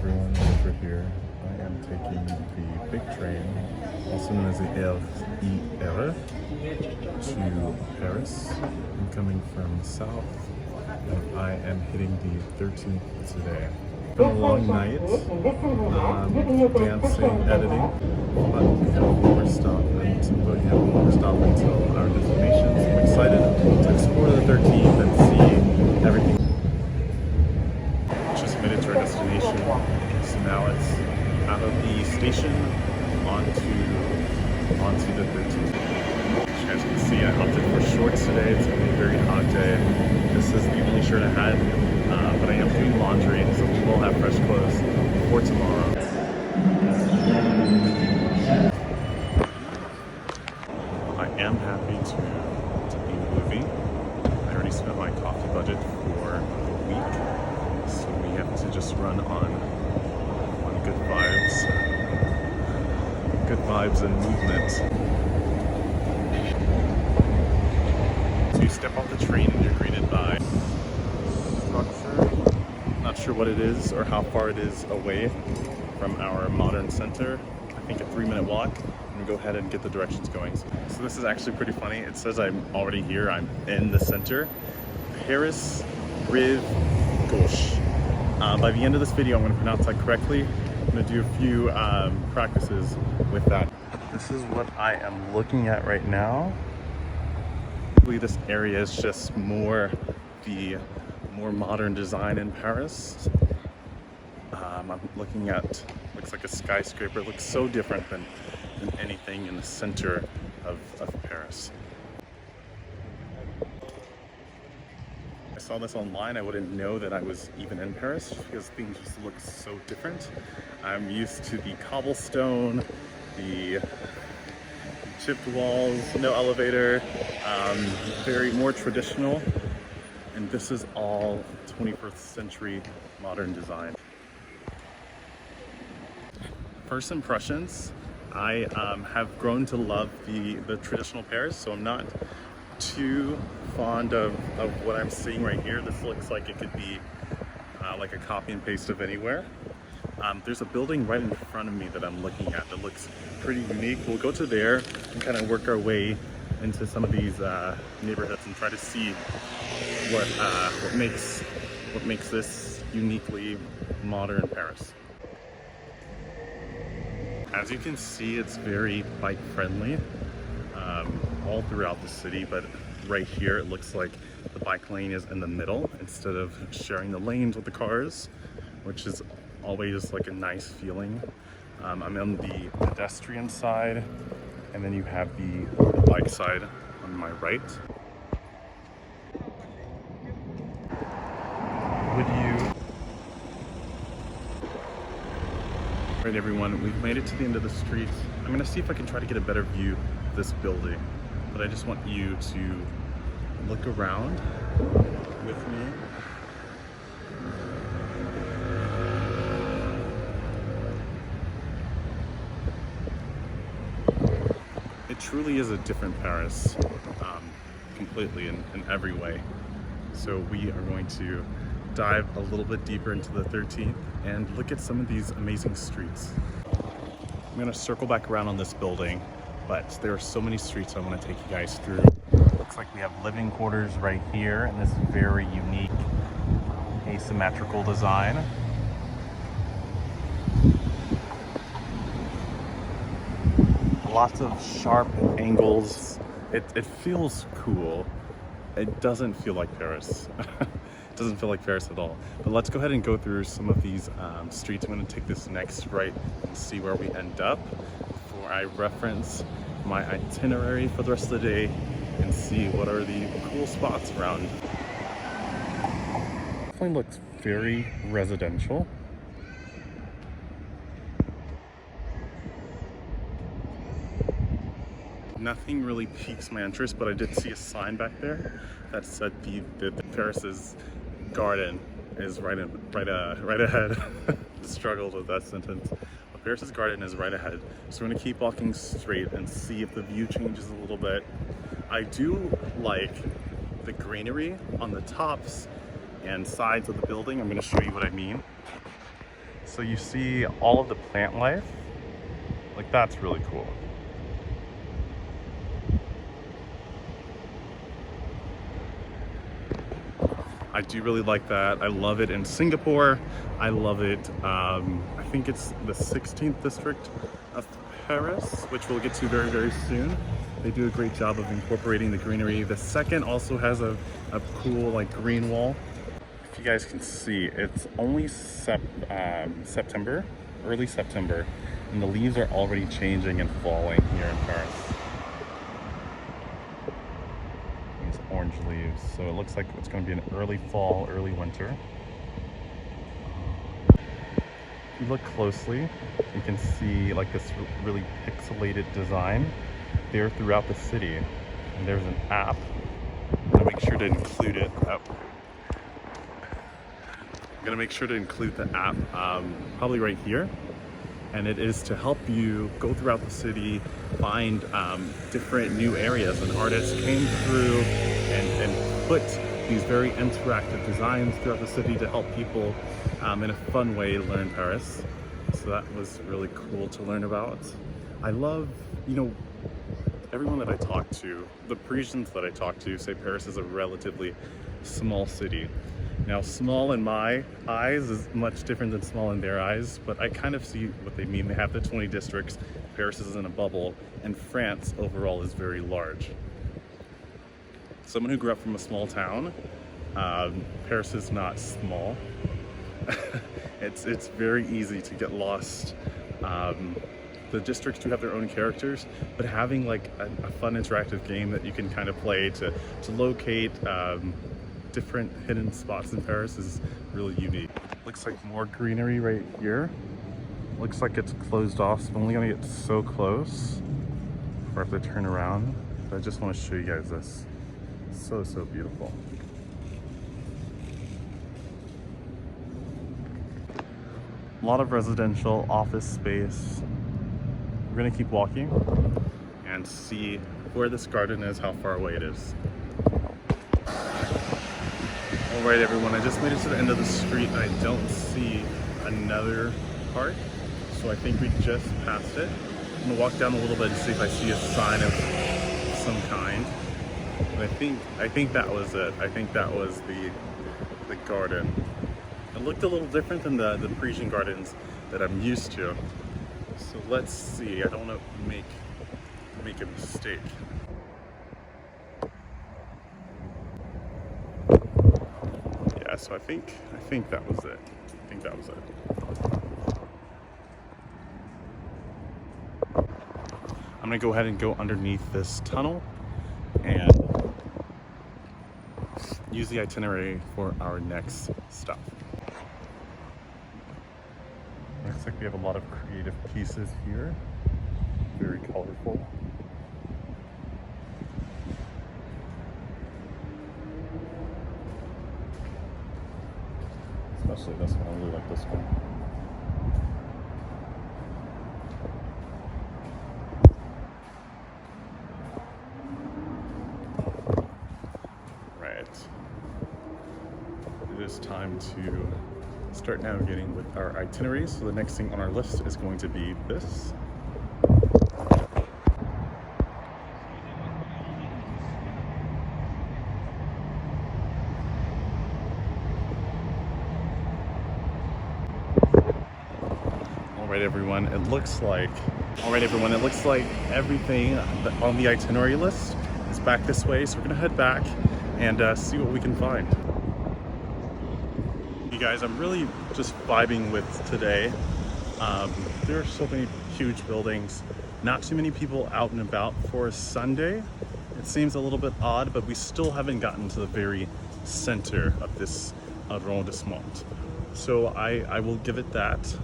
everyone, over here. I am taking the big train, also known as the RIR, to Paris. I'm coming from the south, and I am hitting the 13th today. It's been a long night, dancing, editing, but we have one more stop until our destinations. I'm excited to explore the 13th and see everything. Just made it to our destination, so now it's out of the station onto the 13th. As you guys can see, I opted for shorts today. It's going to be a very hot day. This is the only shirt I had, but I am doing laundry, so we will have fresh clothes for tomorrow. I am happy to be moving. I already spent my coffee budget for the week, so we have to just run on good vibes and movement. So you step off the train and you're greeted by structure. Not sure what it is or how far it is away from our modern center. I think a 3-minute walk. I'm gonna go ahead and get the directions going. So this is actually pretty funny. It says I'm already here. I'm in the center. Paris, Rive Gauche. By the end of this video, I'm gonna pronounce that correctly. I'm gonna do a few practices with that. This is what I am looking at right now. This area is just more modern design in Paris. I'm looking at, looks like a skyscraper. It looks so different than anything in the center of Paris. I saw this online. I wouldn't know that I was even in Paris because things just look so different. I'm used to the cobblestone, the chipped walls, no elevator, very more traditional. And this is all 21st century modern design. First impressions, I have grown to love the traditional Paris, so I'm not too fond of what I'm seeing right here. This looks like it could be like a copy and paste of anywhere. There's a building right in front of me that I'm looking at that looks pretty unique. We'll go to there and kind of work our way into some of these neighborhoods and try to see what makes this uniquely modern Paris. As you can see, it's very bike friendly all throughout the city, but right here it looks like the bike lane is in the middle instead of sharing the lanes with the cars, which is always like a nice feeling. I'm on the pedestrian side, and then you have the bike side on my right. Alright everyone, we've made it to the end of the street. I'm gonna see if I can try to get a better view of this building, but I just want you to look around with me. It truly is a different Paris, completely in every way. So we are going to dive a little bit deeper into the 13th and look at some of these amazing streets. I'm gonna circle back around on this building, but there are so many streets I want to take you guys through. Looks like we have living quarters right here in this very unique asymmetrical design. Lots of sharp angles. It feels cool. It doesn't feel like Paris. It doesn't feel like Paris at all. But let's go ahead and go through some of these streets. I'm going to take this next right and see where we end up before I reference my itinerary for the rest of the day and see what are the cool spots around. Definitely looks very residential. Nothing really piques my interest, but I did see a sign back there that said the Paris's garden is right ahead. Struggled with that sentence. But Paris's garden is right ahead, so we're gonna keep walking straight and see if the view changes a little bit. I do like the greenery on the tops and sides of the building. I'm gonna show you what I mean. So you see all of the plant life. Like, that's really cool. I do really like that. I love it in Singapore. I love it, I think it's the 16th district of Paris, which we'll get to very, very soon. They do a great job of incorporating the greenery. The second also has a cool like green wall. If you guys can see, it's only September, early September, and the leaves are already changing and falling here in Paris. These orange leaves. So it looks like it's going to be an early fall, early winter. If you look closely, you can see like this really pixelated design there throughout the city. And there's an app. I'm going to make sure to include it. I'm gonna make sure to include the app probably right here, and it is to help you go throughout the city, find different new areas. An artist came through and put these very interactive designs throughout the city to help people in a fun way learn Paris. So that was really cool to learn about. I love, you know, everyone that I talk to, the Parisians that I talk to say Paris is a relatively small city. Now, small in my eyes is much different than small in their eyes, but I kind of see what they mean. They have the 20 districts, Paris is in a bubble, and France overall is very large. Someone who grew up from a small town, Paris is not small. It's very easy to get lost. The districts do have their own characters, but having like a fun interactive game that you can kind of play to locate different hidden spots in Paris is really unique. Looks like more greenery right here. Looks like it's closed off, so I'm only gonna get so close before I have to turn around. But I just want to show you guys this. So, so beautiful. A lot of residential office space. We're gonna keep walking and see where this garden is, how far away it is. All right, everyone, I just made it to the end of the street and I don't see another park, so I think we just passed it. I'm gonna walk down a little bit and see if I see a sign of some kind. But I think that was it. I think that was the garden. It looked a little different than the Parisian gardens that I'm used to. So let's see. I don't want to make a mistake. Yeah, so I think that was it. I think that was it. I'm gonna go ahead and go underneath this tunnel and use the itinerary for our next stop. Looks like we have a lot of creative pieces here. Very colorful. Especially this one, I really like this one. Right. It is time to start navigating with our itinerary. So the next thing on our list is going to be this. Alright everyone, it looks like everything on the itinerary list is back this way, so we're gonna head back and see what we can find. You guys, I'm really just vibing with today. There are so many huge buildings, not too many people out and about for a Sunday. It seems a little bit odd, but we still haven't gotten to the very center of this arrondissement. So I will give it that.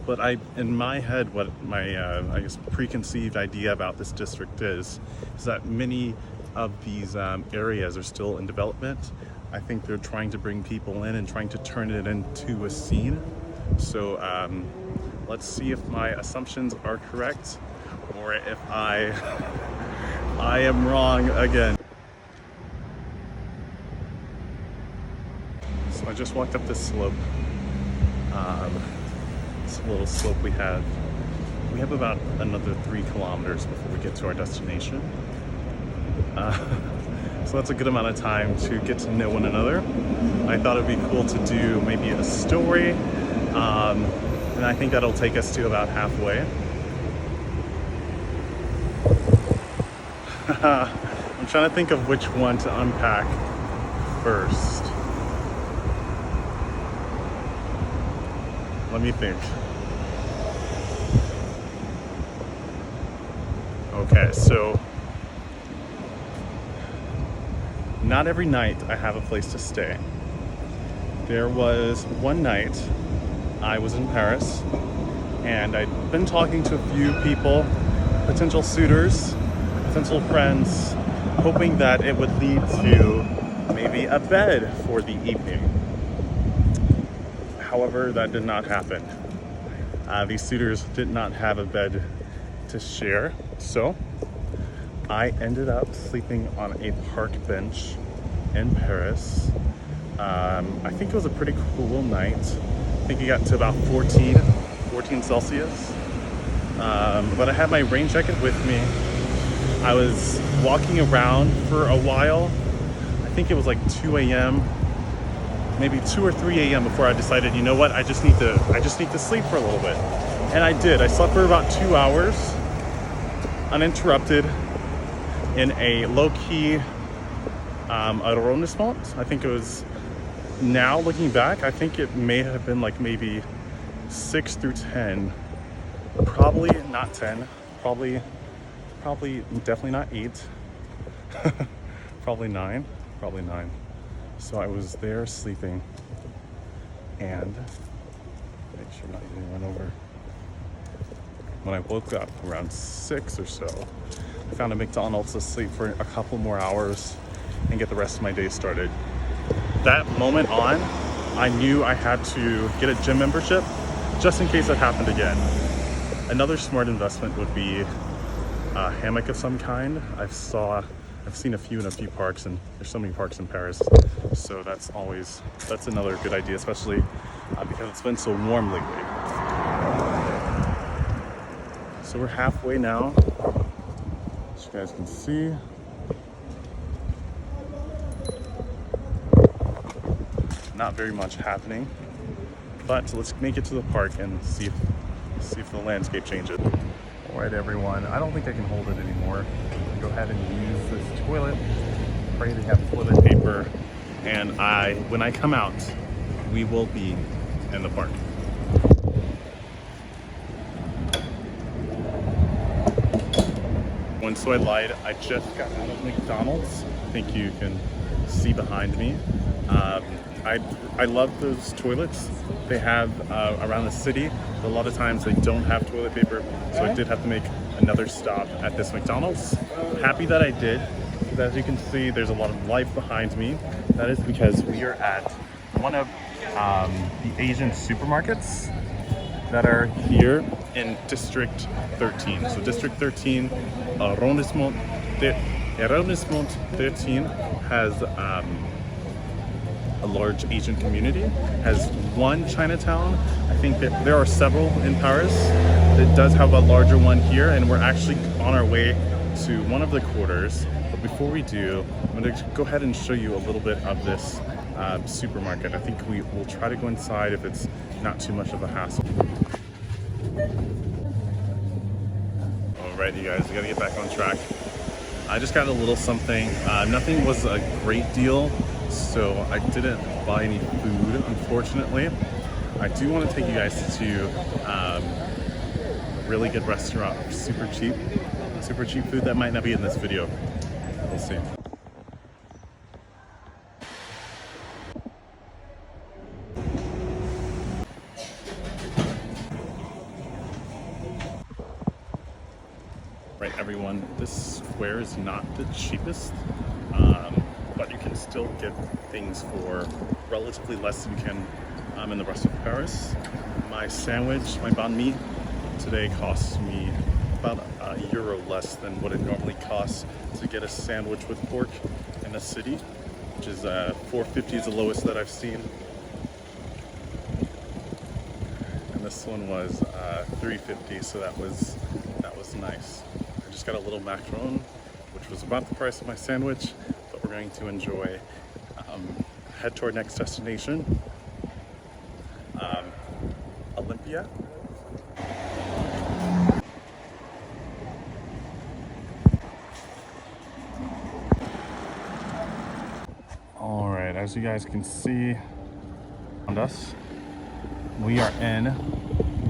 But in my head, what my I guess preconceived idea about this district is that many of these areas are still in development. I think they're trying to bring people in and trying to turn it into a scene. So let's see if my assumptions are correct or if I am wrong again. So I just walked up this slope. this little slope we have about another 3 kilometers before we get to our destination. So that's a good amount of time to get to know one another. I thought it'd be cool to do maybe a story, and I think that'll take us to about halfway. I'm trying to think of which one to unpack first. Let me think. Okay, so not every night I have a place to stay. There was one night I was in Paris, and I'd been talking to a few people, potential suitors, potential friends, hoping that it would lead to maybe a bed for the evening. However, that did not happen. These suitors did not have a bed to share, so I ended up sleeping on a park bench in Paris. I think it was a pretty cool night. I think it got to about 14 Celsius. But I had my rain jacket with me. I was walking around for a while. I think it was like 2 a.m., maybe 2 or 3 a.m. before I decided, you know what, I just need to sleep for a little bit. And I did. I slept for about 2 hours, uninterrupted, in a low-key arrondissement. I think it was, now looking back, I think it may have been like maybe 6 through 10. Probably not 10. Probably definitely not 8. Probably 9. So I was there sleeping, and make sure I'm not getting run over. When I woke up around 6 or so, I found a McDonald's to sleep for a couple more hours and get the rest of my day started. That moment on, I knew I had to get a gym membership just in case it happened again. Another smart investment would be a hammock of some kind. I've seen a few in a few parks, and there's so many parks in Paris, so that's another good idea, especially because it's been so warm lately. So we're halfway now, as you guys can see. Not very much happening, but let's make it to the park and see if the landscape changes. All right, everyone, I don't think I can hold it anymore. Go ahead and use this toilet. Pray to have toilet paper, and when I come out, we will be in the park. So I lied. I just got out of McDonald's. I think you can see behind me. I love those toilets they have around the city. A lot of times they don't have toilet paper, so I did have to make another stop at this McDonald's. Happy that I did. As you can see, there's a lot of life behind me. That is because we are at one of the Asian supermarkets that are here in District 13. So District 13, arrondissement 13 has a large Asian community, has one Chinatown. I think that there are several in Paris. It does have a larger one here, and we're actually on our way to one of the quarters. But before we do, I'm going to go ahead and show you a little bit of this supermarket. I think we will try to go inside if it's not too much of a hassle. Alright, you guys, we gotta get back on track. I just got a little something. Nothing was a great deal, so I didn't buy any food, unfortunately. I do want to take you guys to a really good restaurant, super cheap food that might not be in this video. We'll see. Right, everyone, this square is not the cheapest, but you can still get things for relatively less than you can in the rest of Paris. My sandwich, my banh mi, today costs me about €1 less than what it normally costs to get a sandwich with pork in the city, which is $4.50 is the lowest that I've seen. And the this one was $3.50, so that was nice. I just got a little macaron, which was about the price of my sandwich, but we're going to enjoy, head to our next destination, Olympia. All right, as you guys can see around us, we are in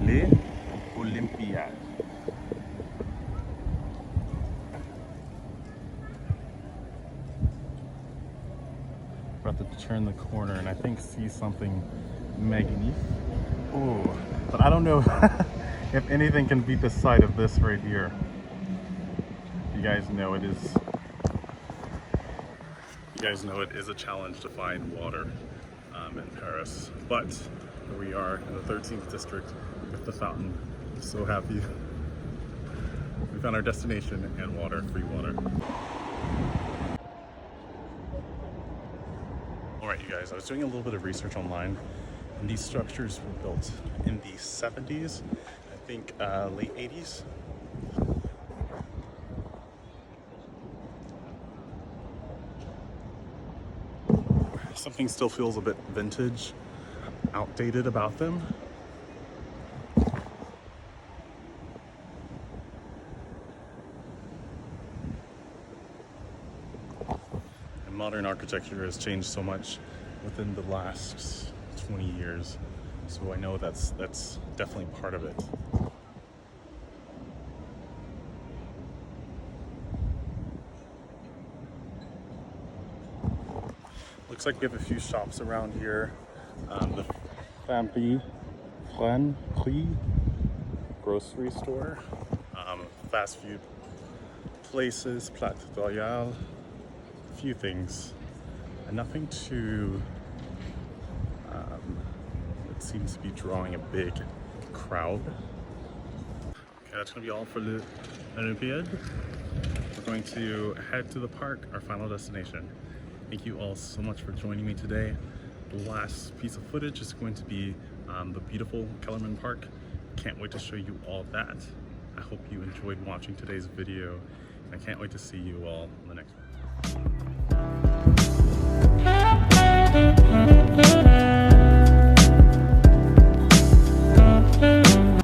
l'Olympiade. About to turn the corner and I think see something magnifique. Oh, but I don't know if anything can beat the sight of this right here. You guys know it is. You guys know it is a challenge to find water in Paris, but here we are in the 13th district with the fountain. So happy. We found our destination and water, free water. All right, you guys, I was doing a little bit of research online, and these structures were built in the 70s, I think late 80s. Something still feels a bit vintage, outdated about them. And modern architecture has changed so much within the last 20 years, so I know that's definitely part of it. Looks like we have a few shops around here. The Franprix grocery store, fast food places, Plat Royal, a few things, and nothing too it seems to be drawing a big crowd. Okay, that's gonna be all for the Olympiade. We're going to head to the park, our final destination. Thank you all so much for joining me today. The last piece of footage is going to be the beautiful Kellerman Park. Can't wait to show you all that. I hope you enjoyed watching today's video, and I can't wait to see you all in the next one.